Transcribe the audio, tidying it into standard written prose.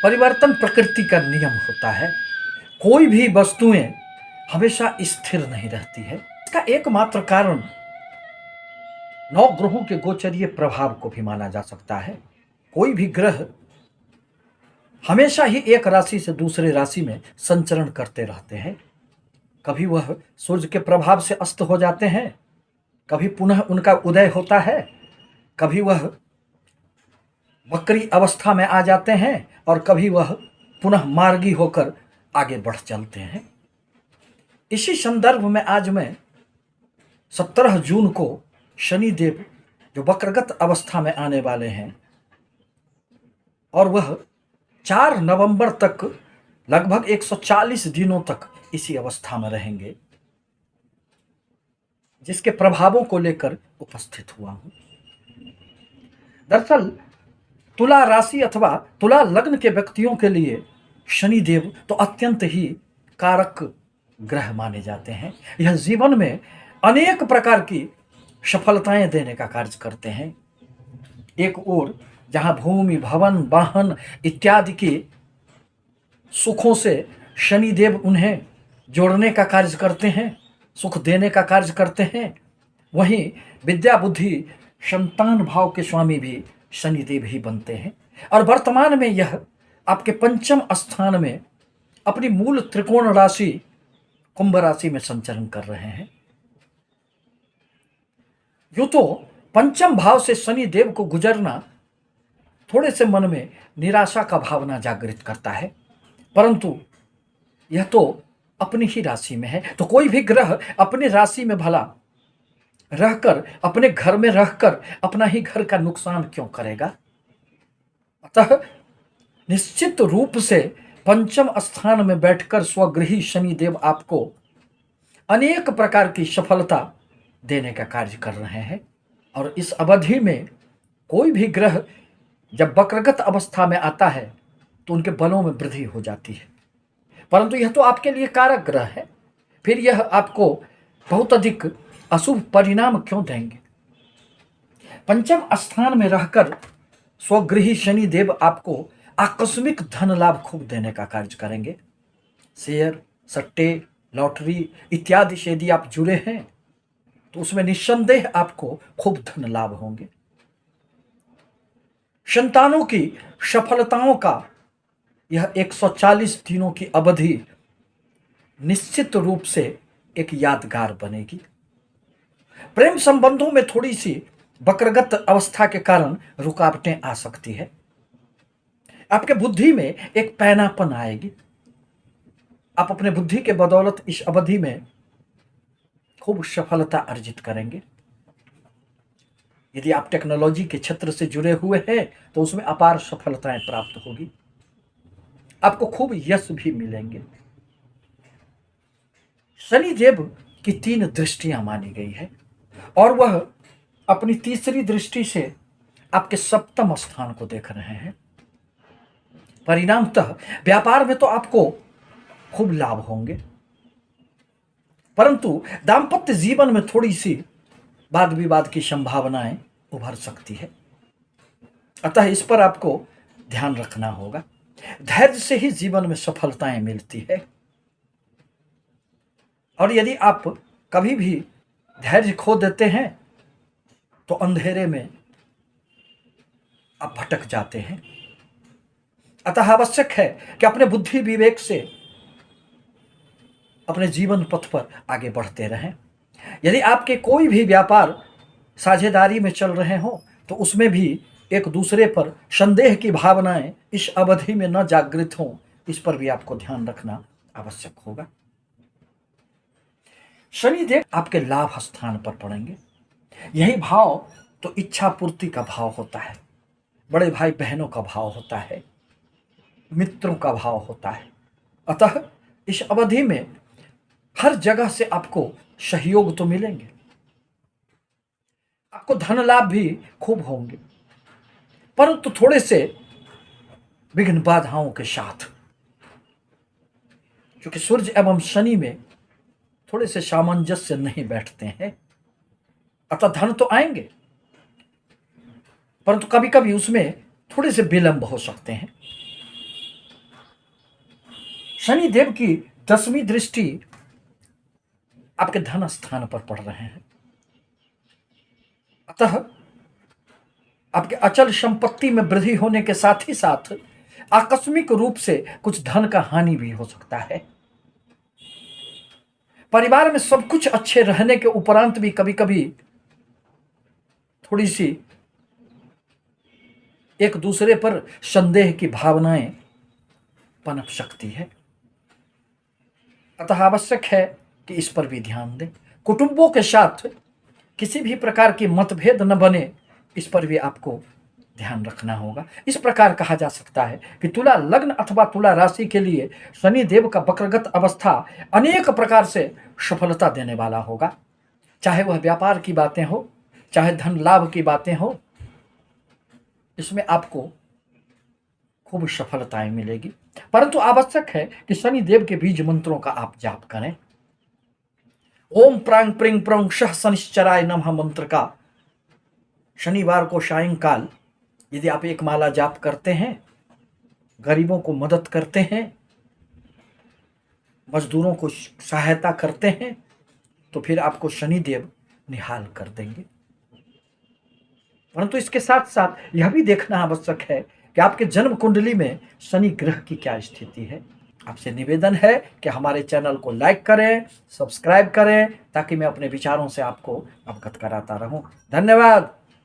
परिवर्तन प्रकृति का नियम होता है। कोई भी वस्तुएं हमेशा स्थिर नहीं रहती है। इसका एकमात्र कारण नौ ग्रहों के गोचरीय प्रभाव को भी माना जा सकता है। कोई भी ग्रह हमेशा ही एक राशि से दूसरे राशि में संचरण करते रहते हैं। कभी वह सूर्य के प्रभाव से अस्त हो जाते हैं, कभी पुनः उनका उदय होता है, कभी वह वक्री अवस्था में आ जाते हैं और कभी वह पुनः मार्गी होकर आगे बढ़ चलते हैं। इसी संदर्भ में आज मैं 17 जून को शनिदेव जो वक्रगत अवस्था में आने वाले हैं और वह 4 नवंबर तक लगभग 140 दिनों तक इसी अवस्था में रहेंगे, जिसके प्रभावों को लेकर उपस्थित हुआ हूं। दरअसल तुला राशि अथवा तुला लग्न के व्यक्तियों के लिए शनिदेव तो अत्यंत ही कारक ग्रह माने जाते हैं। यह जीवन में अनेक प्रकार की सफलताएं देने का कार्य करते हैं। एक ओर जहां भूमि, भवन, वाहन इत्यादि के सुखों से शनिदेव उन्हें जोड़ने का कार्य करते हैं, सुख देने का कार्य करते हैं, वहीं विद्या, बुद्धि, संतान भाव के स्वामी भी शनिदेव ही बनते हैं। और वर्तमान में यह आपके पंचम स्थान में अपनी मूल त्रिकोण राशि कुंभ राशि में संचरण कर रहे हैं। यूं तो पंचम भाव से शनिदेव को गुजरना थोड़े से मन में निराशा का भावना जागृत करता है, परंतु यह तो अपनी ही राशि में है, तो कोई भी ग्रह अपनी राशि में भला रहकर, अपने घर में रहकर अपना ही घर का नुकसान क्यों करेगा। अतः निश्चित रूप से पंचम स्थान में बैठकर स्वगृही शनिदेव आपको अनेक प्रकार की सफलता देने का कार्य कर रहे हैं। और इस अवधि में कोई भी ग्रह जब वक्रगत अवस्था में आता है तो उनके बलों में वृद्धि हो जाती है, परंतु यह तो आपके लिए कारक ग्रह है, फिर यह आपको बहुत अधिक अशुभ परिणाम क्यों देंगे। पंचम स्थान में रहकर स्वगृही शनिदेव आपको आकस्मिक धन लाभ खूब देने का कार्य करेंगे। शेयर, सट्टे, लॉटरी इत्यादि से यदि आप जुड़े हैं तो उसमें निस्संदेह आपको खूब धन लाभ होंगे। संतानों की सफलताओं का यह 140 दिनों की अवधि निश्चित रूप से एक यादगार बनेगी। प्रेम संबंधों में थोड़ी सी वक्रगत अवस्था के कारण रुकावटें आ सकती है। आपके बुद्धि में एक पैनापन आएगी। आप अपने बुद्धि के बदौलत इस अवधि में खूब सफलता अर्जित करेंगे। यदि आप टेक्नोलॉजी के क्षेत्र से जुड़े हुए हैं तो उसमें अपार सफलताएं प्राप्त होगी, आपको खूब यश भी मिलेंगे। शनिदेव की 3 दृष्टियां मानी गई है और वह अपनी तीसरी दृष्टि से आपके सप्तम स्थान को देख रहे हैं। परिणामतः व्यापार में तो आपको खूब लाभ होंगे, परंतु दाम्पत्य जीवन में थोड़ी सी वाद विवाद की संभावनाएं उभर सकती है। अतः इस पर आपको ध्यान रखना होगा। धैर्य से ही जीवन में सफलताएं मिलती है, और यदि आप कभी भी धैर्य खो देते हैं तो अंधेरे में आप भटक जाते हैं। अतः आवश्यक है कि अपने बुद्धि विवेक से अपने जीवन पथ पर आगे बढ़ते रहें। यदि आपके कोई भी व्यापार साझेदारी में चल रहे हो तो उसमें भी एक दूसरे पर संदेह की भावनाएं इस अवधि में न जागृत हों, इस पर भी आपको ध्यान रखना आवश्यक होगा। शनिदेव आपके लाभ स्थान पर पड़ेंगे। यही भाव तो इच्छा पूर्ति का भाव होता है, बड़े भाई बहनों का भाव होता है, मित्रों का भाव होता है। अतः इस अवधि में हर जगह से आपको सहयोग तो मिलेंगे, आपको धन लाभ भी खूब होंगे, परंतु थोड़े से विघ्न बाधाओं के साथ, क्योंकि सूर्य एवं शनि में थोड़े से सामंजस्य नहीं बैठते हैं। अतः धन तो आएंगे, परंतु कभी कभी उसमें थोड़े से विलंब हो सकते हैं। शनि देव की 10वीं दृष्टि आपके धन स्थान पर पड़ रहे हैं, अतः आपके अचल संपत्ति में वृद्धि होने के साथ ही साथ आकस्मिक रूप से कुछ धन का हानि भी हो सकता है। परिवार में सब कुछ अच्छे रहने के उपरांत भी कभी कभी थोड़ी सी एक दूसरे पर संदेह की भावनाएं पनप सकती है, अतः आवश्यक है कि इस पर भी ध्यान दें। कुटुंबों के साथ किसी भी प्रकार की मतभेद न बने, इस पर भी आपको ध्यान रखना होगा। इस प्रकार कहा जा सकता है कि तुला लग्न अथवा तुला राशि के लिए शनि देव का वक्रगत अवस्था अनेक प्रकार से सफलता देने वाला होगा, चाहे वह व्यापार की बातें हो, चाहे धन लाभ की बातें हो, इसमें आपको खूब सफलताएं मिलेगी। परंतु आवश्यक है कि शनि देव के बीज मंत्रों का आप जाप करें। ओम प्रांग प्रिंग प्रंग शह शनिश्चराय नमः मंत्र का शनिवार को सायंकाल यदि आप एक माला जाप करते हैं, गरीबों को मदद करते हैं, मजदूरों को सहायता करते हैं, तो फिर आपको शनिदेव निहाल कर देंगे। परंतु इसके साथ साथ यह भी देखना आवश्यक है कि आपके जन्म कुंडली में शनि ग्रह की क्या स्थिति है। आपसे निवेदन है कि हमारे चैनल को लाइक करें, सब्सक्राइब करें, ताकि मैं अपने विचारों से आपको अवगत कराता रहूं। धन्यवाद।